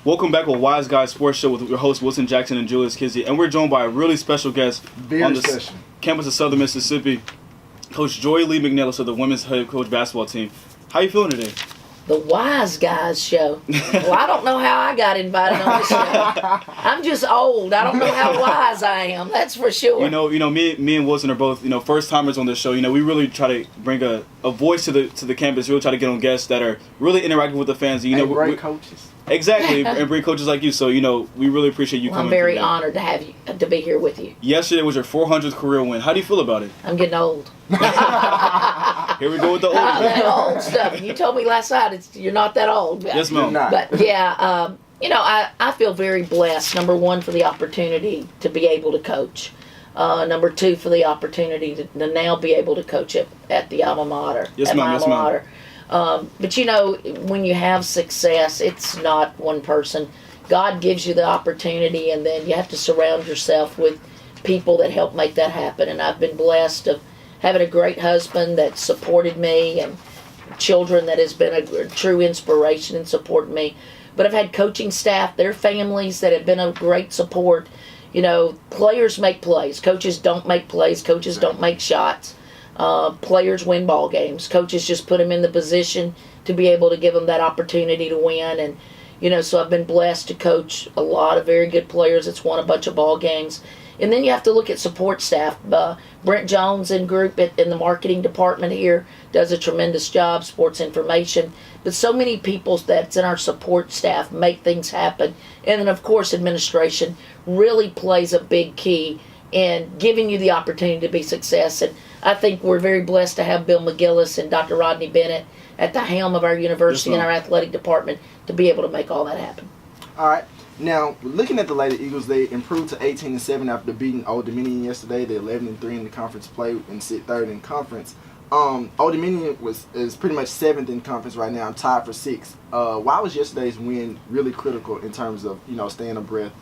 Welcome back with Wise Guys Sports Show with your hosts Wilson Jackson and Julius Kizzy, and we're joined by a really special guest on the campus of Southern Mississippi, Coach Joye Lee-McNelis of the women's head coach basketball team. How you feeling today? The Wise Guys Show. Well, I don't know how I got invited on this show. I'm just old. I don't know how wise I am. That's for sure. Me and Wilson are both first timers on this show. We really try to bring a voice to the campus. Really try to get on guests that are really interacting with the fans. Great coaches. Exactly, and bring coaches like you. So we really appreciate you coming. I'm very honored to be here with you. Yesterday was your 400th career win. How do you feel about it? I'm getting old. Here we go with the old. That old stuff. You told me last night you're not that old. Yes, ma'am. But yeah, I feel very blessed. Number one, for the opportunity to be able to coach. Number two, for the opportunity to now be able to coach at the alma mater. Yes, ma'am. Yes, ma'am. But when you have success, it's not one person. God gives you the opportunity, and then you have to surround yourself with people that help make that happen. And I've been blessed of having a great husband that supported me, and children that has been a true inspiration and supporting me. But I've had coaching staff, their families that have been a great support. Players make plays. Coaches don't make plays. Coaches don't make shots. Players win ball games. Coaches just put them in the position to be able to give them that opportunity to win. And, so I've been blessed to coach a lot of very good players that's won a bunch of ball games. And then you have to look at support staff. Brent Jones and group in the marketing department here does a tremendous job, sports information. But so many people that's in our support staff make things happen. And then, of course, administration really plays a big key in giving you the opportunity to be success. And I think we're very blessed to have Bill McGillis and Dr. Rodney Bennett at the helm of our university and our athletic department to be able to make all that happen. All right. Now, looking at the Lady Eagles, they improved to 18-7 after beating Old Dominion yesterday. They're 11-3 in the conference play and sit third in conference. Old Dominion is pretty much 7th in conference right now, tied for 6th. Why was yesterday's win really critical in terms of staying abreast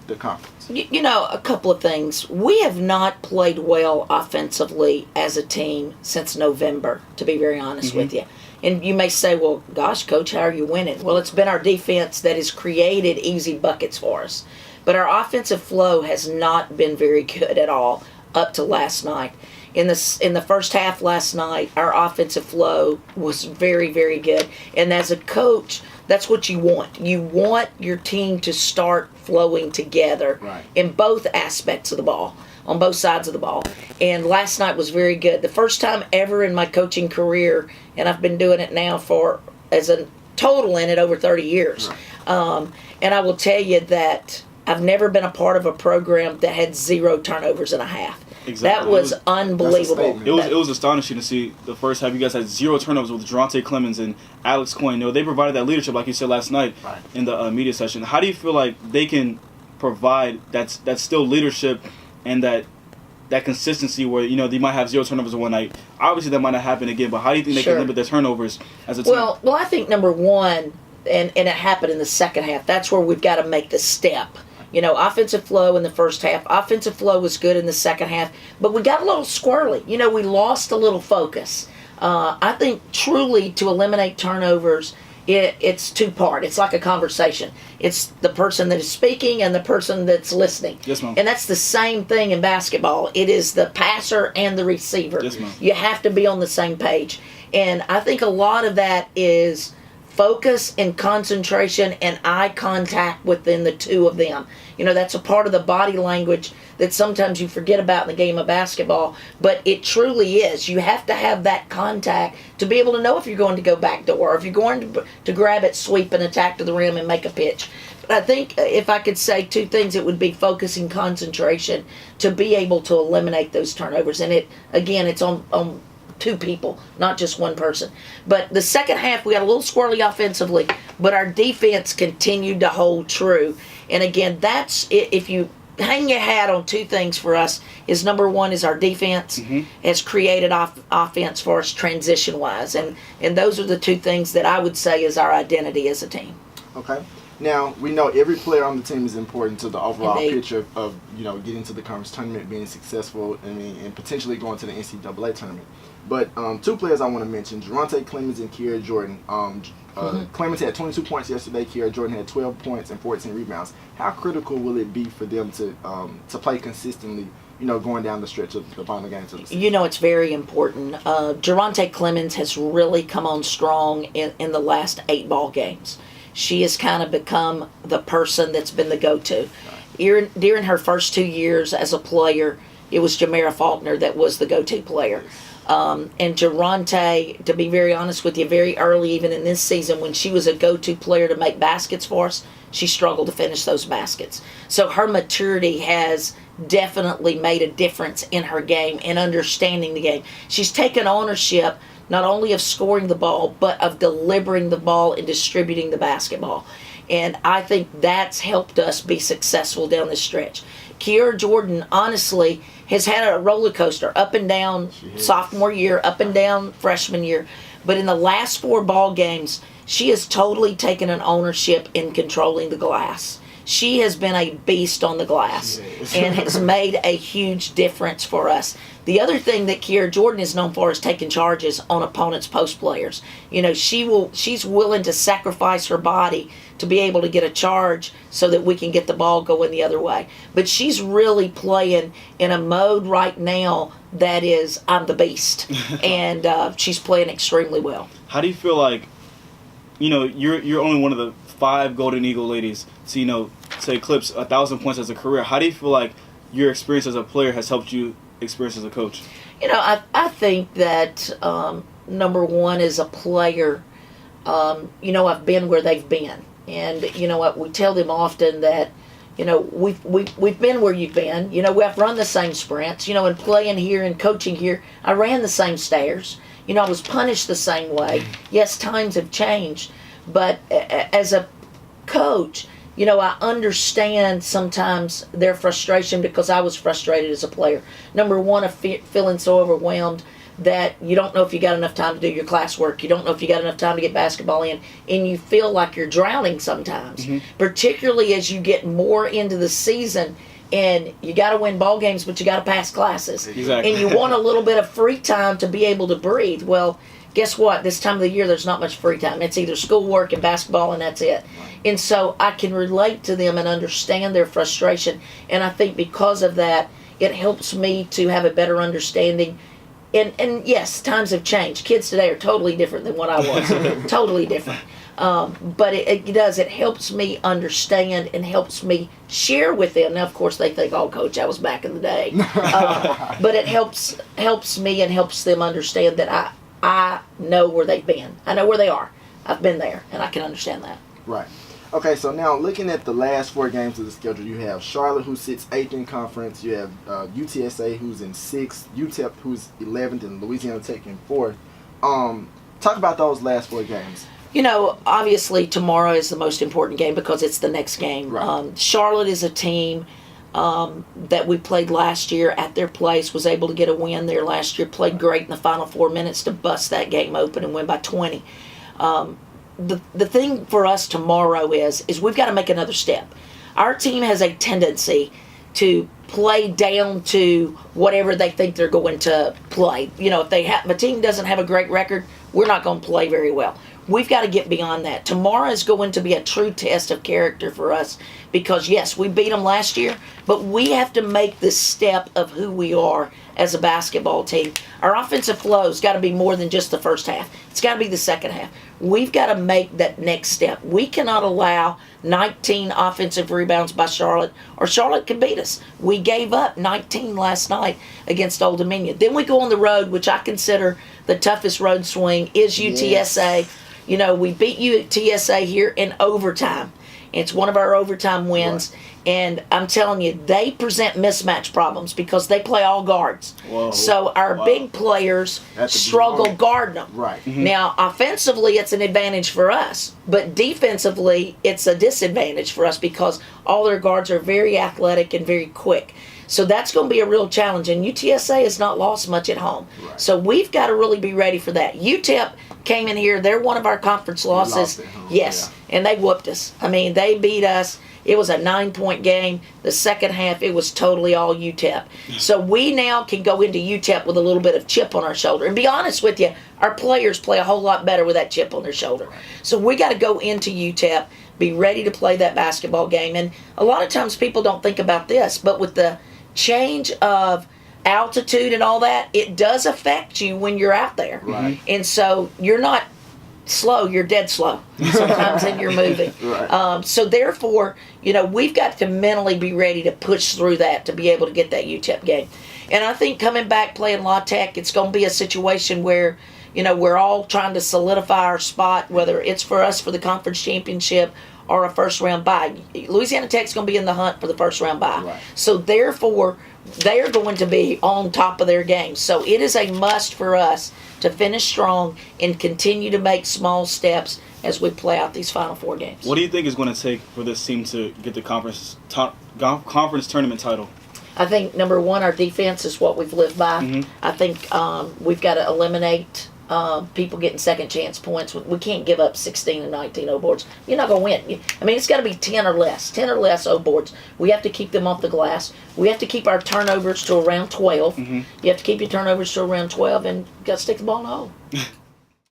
the conference? A couple of things. We have not played well offensively as a team since November, to be very honest with you. And you may say, well, gosh, Coach, how are you winning? Well, it's been our defense that has created easy buckets for us. But our offensive flow has not been very good at all up to last night. In the first half last night, our offensive flow was very, very good. And as a coach, that's what you want. You want your team to start flowing together in both aspects of the ball, on both sides of the ball. And last night was very good. The first time ever in my coaching career, and I've been doing it now as a total in it over 30 years. And I will tell you that I've never been a part of a program that had 0 turnovers in a half. Exactly. That was unbelievable. It was astonishing to see the first half. You guys had 0 turnovers with Durante Clemens and Alex Coyne. They provided that leadership, like you said last night in the media session. How do you feel like they can provide that still leadership and that consistency where they might have 0 turnovers in one night? Obviously, that might not happen again. But how do you think they can limit their turnovers as a team? Well, I think number one, and it happened in the second half. That's where we've got to make the step. Offensive flow in the first half. Offensive flow was good in the second half, but we got a little squirrely. We lost a little focus. I think truly to eliminate turnovers, it's two-part. It's like a conversation. It's the person that is speaking and the person that's listening. Yes, ma'am. And that's the same thing in basketball. It is the passer and the receiver. Yes, ma'am. You have to be on the same page. And I think a lot of that is focus and concentration and eye contact within the two of them. That's a part of the body language that sometimes you forget about in the game of basketball, but it truly is. You have to have that contact to be able to know if you're going to go backdoor, or if you're going to grab it, sweep, and attack to the rim and make a pitch. But I think if I could say 2 things, it would be focus and concentration to be able to eliminate those turnovers. And it's on 2 people, not just one person. But the second half, we got a little squirrely offensively, but our defense continued to hold true. And again, that's if you hang your hat on 2 things for us, is number one is our defense has created offense for us transition-wise. And those are the 2 things that I would say is our identity as a team. Okay. Now, we know every player on the team is important to the overall picture of getting to the conference tournament, being successful, and potentially going to the NCAA tournament. But two players I want to mention, Geronte Clemens and Kiera Jordan. Clemens had 22 points yesterday. Kiera Jordan had 12 points and 14 rebounds. How critical will it be for them to play consistently, going down the stretch of the final games of the season? It's very important. Geronte Clemens has really come on strong in the last 8 ball games. She has kind of become the person that's been the go-to. Right. During her first 2 years as a player, it was Jamara Faulkner that was the go-to player. And Geronte, to be very honest with you, very early, even in this season, when she was a go-to player to make baskets for us, she struggled to finish those baskets. So her maturity has definitely made a difference in her game and understanding the game. She's taken ownership not only of scoring the ball, but of delivering the ball and distributing the basketball. And I think that's helped us be successful down the stretch. Kiera Jordan, honestly, has had a roller coaster, up and down sophomore year, up and down freshman year. But in the last 4 ball games, she has totally taken an ownership in controlling the glass. She has been a beast on the glass and has made a huge difference for us. The other thing that Kiera Jordan is known for is taking charges on opponents' post players. She's willing to sacrifice her body to be able to get a charge so that we can get the ball going the other way. But she's really playing in a mode right now that is, I'm the beast. And she's playing extremely well. How do you feel like, you're only one of the 5 Golden Eagle ladies to, to eclipse 1,000 points as a career. How do you feel like your experience as a player has helped you experience as a coach? I think that number one, as a player, I've been where they've been. And you know what, we tell them often that, we've been where you've been. We've run the same sprints. And playing here and coaching here, I ran the same stairs. I was punished the same way. Yes, times have changed. But as a coach, I understand sometimes their frustration because I was frustrated as a player. Number one, of feeling so overwhelmed that you don't know if you got enough time to do your classwork. You don't know if you got enough time to get basketball in. And you feel like you're drowning sometimes, particularly as you get more into the season. And you got to win ball games, but you got to pass classes. Exactly. And you want a little bit of free time to be able to breathe. Well, guess what? This time of the year, there's not much free time. It's either schoolwork and basketball, and that's it. And so I can relate to them and understand their frustration. And I think because of that, it helps me to have a better understanding. And yes, times have changed. Kids today are totally different than what I was. Totally different. But it does. It helps me understand and helps me share with them. Now, of course, they think, "Oh, Coach, that was back in the day." But it helps me and helps them understand that I know where they've been. I know where they are. I've been there, and I can understand that. Right. Okay, so now looking at the last 4 games of the schedule, you have Charlotte, who sits 8th in conference. You have UTSA, who's in 6th. UTEP, who's 11th, and Louisiana Tech in 4th. Talk about those last 4 games. Obviously tomorrow is the most important game because it's the next game. Right. Charlotte is a team that we played last year at their place, was able to get a win there last year, played great in the final 4 minutes to bust that game open and win by 20. The thing for us tomorrow is we've got to make another step. Our team has a tendency to play down to whatever they think they're going to play. If a team doesn't have a great record, we're not going to play very well. We've got to get beyond that. Tomorrow is going to be a true test of character for us because, yes, we beat them last year, but we have to make this step of who we are as a basketball team. Our offensive flow's got to be more than just the first half. It's got to be the second half. We've got to make that next step. We cannot allow 19 offensive rebounds by Charlotte, or Charlotte could beat us. We gave up 19 last night against Old Dominion. Then we go on the road, which I consider the toughest road swing is UTSA. Yes. We beat UTSA here in overtime. It's one of our overtime wins. Right. And I'm telling you, they present mismatch problems because they play all guards. Whoa. So our big players struggle guarding them. Right. Mm-hmm. Now, offensively, it's an advantage for us. But defensively, it's a disadvantage for us because all their guards are very athletic and very quick. So that's going to be a real challenge. And UTSA has not lost much at home. Right. So we've got to really be ready for that. UTEP came in here. They're one of our conference losses. Yes. Yeah. And they whooped us. I mean, they beat us. It was a 9-point game. The second half, it was totally all UTEP. So we now can go into UTEP with a little bit of chip on our shoulder. And be honest with you, our players play a whole lot better with that chip on their shoulder. So we got to go into UTEP, be ready to play that basketball game. And a lot of times people don't think about this, but with the change of altitude and all that, it does affect you when you're out there. Right. And so you're not slow, you're dead slow sometimes and you're moving. Right. So therefore, we've got to mentally be ready to push through that to be able to get that UTEP game. And I think coming back playing La Tech, it's going to be a situation where, we're all trying to solidify our spot, whether it's for us for the conference championship or a first round bye. Louisiana Tech's going to be in the hunt for the first round bye. Right. So therefore, they're going to be on top of their game. So it is a must for us to finish strong and continue to make small steps as we play out these Final Four games. What do you think is going to take for this team to get the conference tournament title? I think, number one, our defense is what we've lived by. Mm-hmm. I think we've got to eliminate people getting second chance points. We can't give up 16 and 19 O boards. You're not going to win. I mean, it's got to be 10 or less O boards. We have to keep them off the glass. We have to keep our turnovers to around 12. Mm-hmm. You have to keep your turnovers to around 12, and you got to stick the ball in the hole.